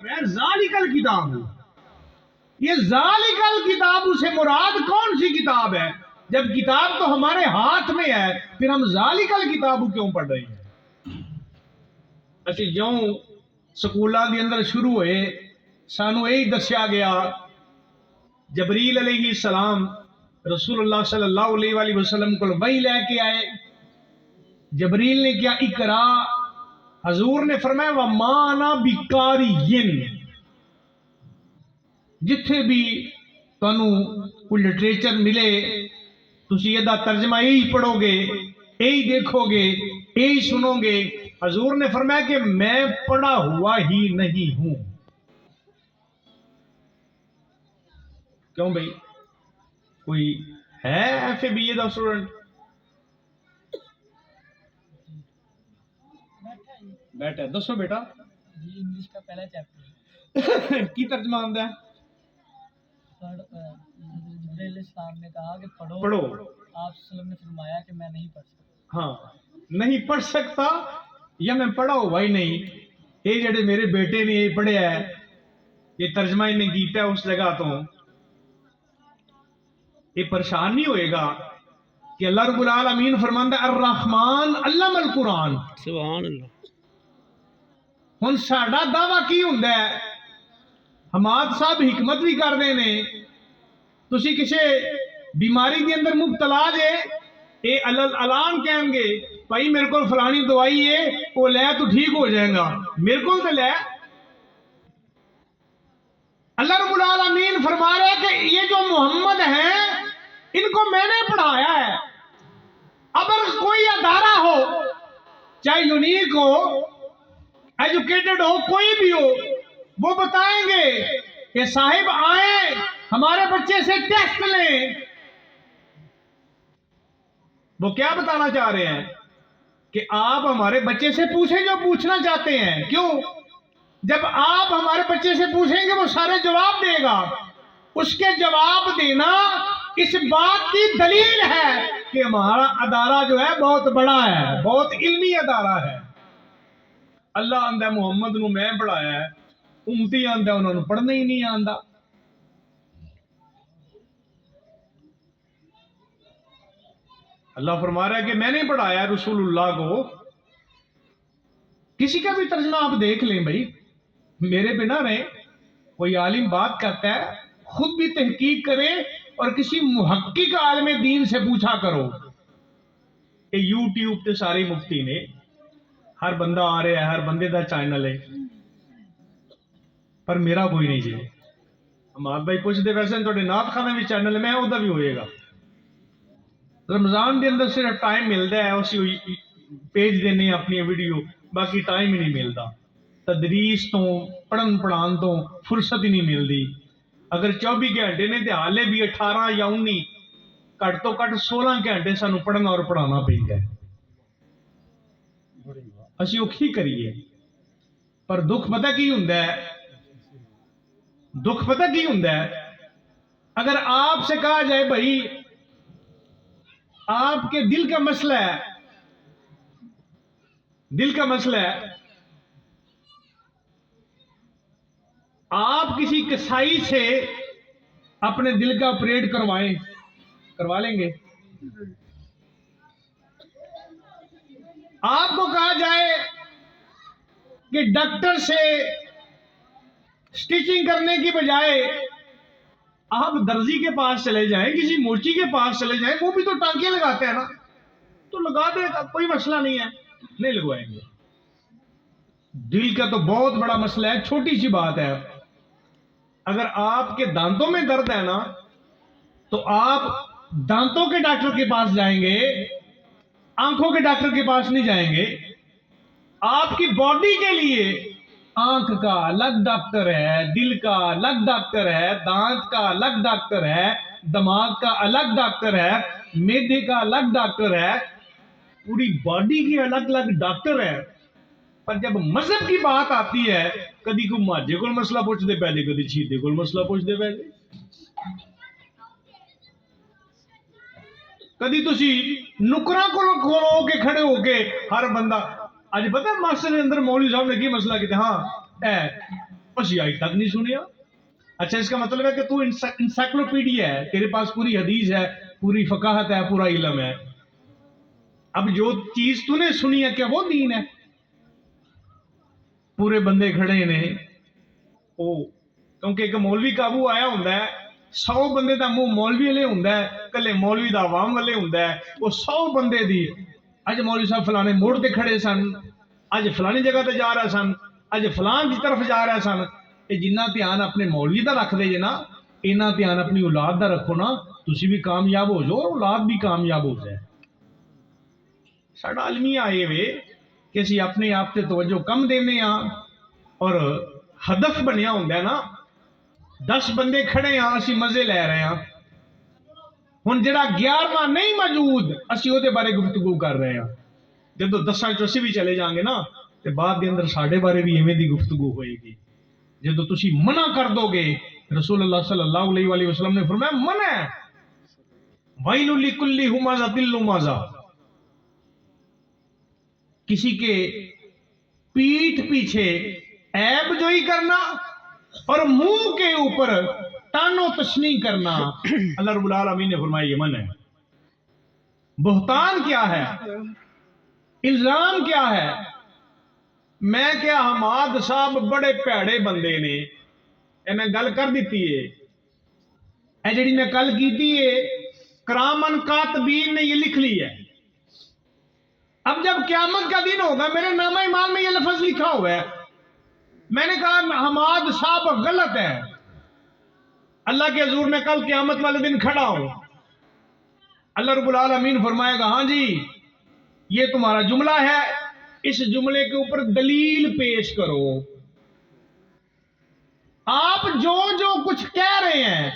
ذالکل کتاب، یہ ذالکل کتاب سے مراد کون سی کتاب ہے؟ جب کتاب تو ہمارے ہاتھ میں ہے، پھر ہم ذالکل کتاب کیوں پڑھ رہے ہیں؟ اسی جو سکولاں دے اندر شروع ہوئے سانو یہی دسیا گیا، جبریل علیہ السلام رسول اللہ صلی اللہ علیہ وآلہ وسلم کو وحی لے کے آئے، جبریل نے کیا اقرا، حضور نے فرمایا وَمَا أَنَا بِقَارِئٍ، جتھے بھی تانوں کوئی لٹریچر ملے تسی یہ ترجمہ یہی پڑھو گے، یہی دیکھو گے، یہی سنو گے۔ حضور نے فرمایا کہ میں پڑھا ہوا ہی نہیں ہوں۔ کیوں بھئی کوئی ہے ایف اے بی اے دا اسٹوڈنٹ؟ بیٹھا دسو بیٹا جی انگلش کا پہلا چیپٹر کی ترجمہ آندا ہے؟ جبریل علیہ السلام نے کہا کہ پڑھو، پڑھو۔ آپ صلی اللہ علیہ وسلم نے فرمایا کہ میں نہیں پڑھ سکتا۔ ہاں نہیں پڑھ سکتا یا میں پڑھا ہوا ہی نہیں۔ یہ جڑے میرے بیٹے نے یہ پڑھیا ہے، یہ ترجمہ انہیں کیتا ہے اس جگہ تو یہ پریشان نہیں ہوئے گا کہ اللہ رب العالمین فرماندا ہے الرحمن علم القرآن۔ سبحان اللہ۔ ہن ساڈا دعویٰ کی ہوندا ہے؟ حماد صاحب حکمت بھی کر دے نے، تسی کسے بیماری کے اندر مبتلا جے، اے اعلان کہیں گے بھائی میرے کو فلانی دوائی ہے وہ لے تو ٹھیک ہو جائے گا، میرے کو تو لے۔ اللہ رب العالمین فرما رہے ہیں کہ یہ جو محمد ہیں ان کو میں نے پڑھایا ہے۔ اب اگر کوئی ادارہ ہو، چاہے یونیک ہو، ایجوکیٹڈ ہو، کوئی بھی ہو، وہ بتائیں گے کہ صاحب آئیں ہمارے بچے سے ٹیسٹ لیں۔ وہ کیا بتانا چاہ رہے ہیں کہ آپ ہمارے بچے سے پوچھیں جو پوچھنا چاہتے ہیں۔ کیوں؟ جب آپ ہمارے بچے سے پوچھیں گے وہ سارے جواب دے گا۔ اس کے جواب دینا اس بات کی دلیل ہے کہ ہمارا ادارہ جو ہے بہت بڑا ہے، بہت علمی ادارہ ہے۔ اللہ آندہ محمد نو میں پڑھایا ہے، امتی آندہ انہوں نے پڑھنا ہی نہیں آندہ۔ اللہ فرما رہا ہے کہ میں نے پڑھایا رسول اللہ کو۔ کسی کا بھی ترجمہ آپ دیکھ لیں بھائی، میرے پہ نہ رہے، کوئی عالم بات کرتا ہے خود بھی تحقیق کرے اور کسی محقق عالم دین سے پوچھا کرو۔ کہ یوٹیوب تے سارے مفتی نے، ہر بندہ آ رہا ہے، ہر بندے دا چینل ہے، پر میرا کوئی نہیں جی۔ ہمارے بھائی پوچھ دے ویسے تھوڑے نات خانے بھی چینل ہے، میں وہ بھی ہوئے گا۔ رمضان دے اندر صرف ٹائم ملتا ہے اسی پیج دینے اپنی ویڈیو، باقی ٹائم ہی نہیں ملتا۔ تدریس تو پڑھن پڑھان تو فرصت ہی نہیں ملتی۔ اگر 24 گھنٹے نے تو حالے بھی 18 یا 19 کٹ تو کٹ 16 گھنٹے سانو پڑھنا اور پڑھانا پڑتا ہے۔ اسی اوکھی کریے، پر دکھ پتہ کی ہوندا ہے؟ دکھ پتہ کی ہوندا ہے؟ اگر آپ سے کہا جائے بھائی آپ کے دل کا مسئلہ ہے، دل کا مسئلہ ہے، آپ کسی کسائی سے اپنے دل کا آپریٹ کروائیں، کروا لیں گے؟ آپ کو کہا جائے کہ ڈاکٹر سے سٹیچنگ کرنے کی بجائے آپ درزی کے پاس چلے جائیں، کسی موچی کے پاس چلے جائیں، وہ بھی تو ٹانکے لگاتے ہیں نا، تو لگا دے گا، کوئی مسئلہ نہیں ہے، نہیں لگوائیں گے۔ دل کا تو بہت بڑا مسئلہ ہے، چھوٹی سی بات ہے۔ اگر آپ کے دانتوں میں درد ہے نا تو آپ دانتوں کے ڈاکٹر کے پاس جائیں گے، آنکھوں کے ڈاکٹر کے پاس نہیں جائیں گے۔ آپ کی باڈی کے لیے آنکھ کا الگ ڈاکٹر ہے، دل کا الگ ڈاکٹر ہے، دانت کا الگ ڈاکٹر ہے، دماغ کا الگ ڈاکٹر ہے، معدے کا الگ ڈاکٹر ہے، پوری باڈی کی الگ الگ ڈاکٹر ہے۔ پر جب مذہب کی بات آتی ہے، کدی کو ماجے کو مسئلہ پوچھ دے پہلے، کدی چھیدے کو مسئلہ پوچھ دے پہلے، کدی تسی نکراں کو کھولو کے کھڑے ہو کے ہر بندہ۔ اج پتہ ہے ماسٹر کے اندر مولوی صاحب نے کی مسئلہ کیتے؟ ہاں اے اسی آج تک نہیں سنیا. اچھا اس کا مطلب ہے کہ تو انسائکلوپیڈیا ہے, تیرے پاس پوری حدیث ہے, پوری فقاہت ہے, پورا علم ہے. اب جو چیز تو نے سنی ہے کیا وہ دین ہے؟ پورے بندے کھڑے نے وہ, کیونکہ ایک مولوی قابو آیا ہوں 100 بندے دا منہ مولوی والے ہوں, کلے مولوی دا عوام والے ہوں, وہ 100 بندے دی اج مولوی صاحب فلانے موڑ تے کھڑے سن, اج فلانی جگہ تے جا رہے سن, اج فلان کی طرف جا رہے سن. تے جنہ دھیان اپنے مولوی دا رکھ دے جے نا, اینا دھیان اپنی اولاد دا رکھو نا, تسی بھی کامیاب ہو جاؤ اور اولاد بھی کامیاب ہو جائے. ساڈا عالمی آئے وے کہ اسی اپنے آپ تے توجہ کم دینے ہاں, اور ہدف بنیا ہوں نا 10 بندے کھڑے ہاں, اسی مزے لے رہے ہاں. ہن جڑا 11واں نہیں موجود اسی او دے بارے گفتگو کر رہے ہاں. جدو 10 اسی بھی چلے جائیں گے نا تے بعد دے اندر ساڈے بارے بھی ایویں دی گفتگو ہوئے گی. جدو تسی منع کر دو گے, رسول اللہ صلی اللہ علیہ وآلہ وسلم نے فرمایا منع ہے, ویل لکل ہمزہ لمزہ, کسی کے پیٹھ پیچھے عیب جوئی کرنا اور منہ کے اوپر تانو تشنیع کرنا, اللہ رب العالمین نے فرمایا یہ منع ہے. بہتان کیا ہے, الزام کیا ہے؟ میں کیا حماد صاحب بڑے پیڑے بندے نے, اے میں گل کر دیتی ہے, اے جڑی میں کل کیتی ہے کرامن کاتبین نے یہ لکھ لی ہے. اب جب قیامت کا دن ہوگا میرے نامہ ایمان میں یہ لفظ لکھا ہوا ہے, میں نے کہا حماد صاحب غلط ہے, اللہ کے حضور میں کل قیامت والے دن کھڑا ہوں, اللہ رب العالمین فرمائے گا ہاں جی یہ تمہارا جملہ ہے, اس جملے کے اوپر دلیل پیش کرو. آپ جو کچھ کہہ رہے ہیں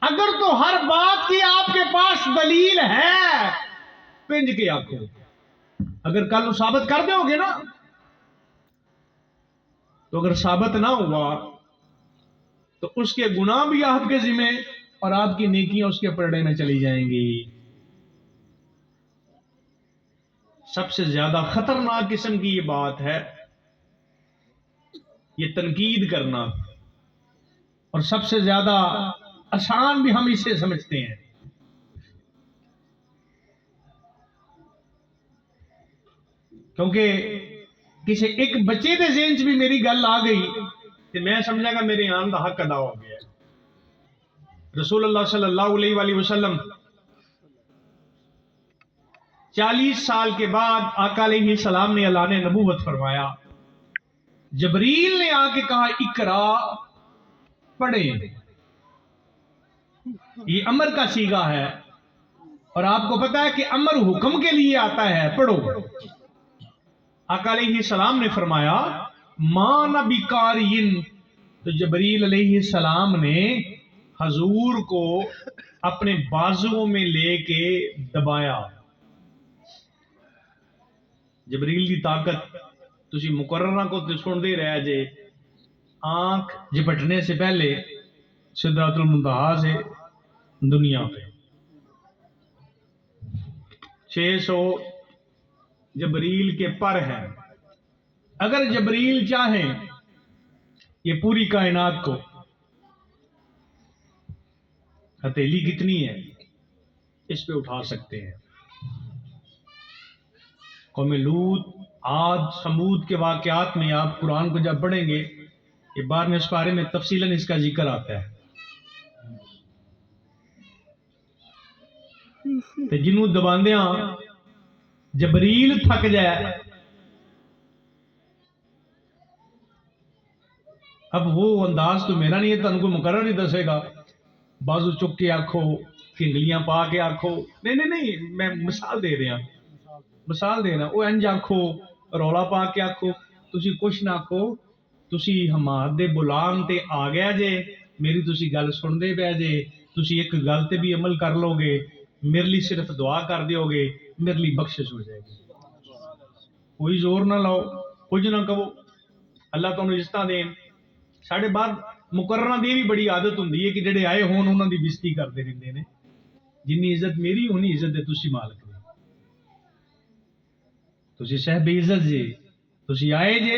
اگر تو ہر بات کی آپ کے پاس دلیل ہے پنج کے آنکھوں, اگر کل ثابت کر دو گے نا, تو اگر ثابت نہ ہوا تو اس کے گناہ بھی آپ کے ذمہ اور آپ کی نیکیاں اس کے پرڑے میں چلی جائیں گی. سب سے زیادہ خطرناک قسم کی یہ بات ہے یہ تنقید کرنا, اور سب سے زیادہ آسان بھی ہم اسے سمجھتے ہیں. کیونکہ کسی ایک بچے دے ذہن چ بھی میری گل آ گئی تو میں سمجھا گا میرے آن دا حق ادا ہو گیا. رسول اللہ صلی اللہ علیہ وآلہ وسلم 40 سال کے بعد آقا علیہ السلام نے اعلان نبوت فرمایا. جبریل نے آ کے کہا اقرا, پڑھے. یہ امر کا صیغہ ہے اور آپ کو پتا ہے کہ امر حکم کے لیے آتا ہے, پڑھو. آقا علیہ السلام نے فرمایا ما نبی قارئین, تو جبریل علیہ السلام نے حضور کو اپنے بازوؤں میں لے کے دبایا. جبریل کی طاقت تسی مقررہ کو سن دے رہا جے, آنکھ جھپٹنے سے پہلے سدرۃ المنتہا سے دنیا پہ 600 جبریل کے پر ہیں. اگر جبریل چاہیں یہ پوری کائنات کو, ہتھیلی کتنی ہے اس پہ اٹھا سکتے ہیں. قوم لوط, عاد, سمود کے واقعات میں آپ قرآن کو جب پڑھیں گے یہ 12ویں سپارے میں تفصیلاً اس کا ذکر آتا ہے. تے جنوں دباندیاں جبریل تھک جائے, اب وہ انداز تو میرا نہیں ہے, تن کو مقرر ہی دسے گا. بازو چک کے آکھو, کنگلیاں پا کے آکھو, نہیں میں مثال دے رہا, مثال دینا. وہ انج آکھو, رولا پا کے آکھو, تسی کچھ نہ آکھو, تسی حماد دے بلان تے آ گیا جے, میری تسی گل سن دے پیا جے, تسی ایک گل تے بھی عمل کر لو گے, میرے لیے صرف دعا کر دیو گے, میرے لیے بخشش ہو جائے گی. کوئی زور نہ لاؤ, کچھ نہ کہو, اللہ تمہیں عزتاں دین. ساڈے بعد مقررہ دی بھی بڑی عادت ہوندی ہے کہ جڑے آئے ہون انہاں دی بےزتی کرتے رہندے نے. جنی عزت میری اونی عزت ہے تسی مالک دی, تسی صاحب عزت جے, تسی آئے جے,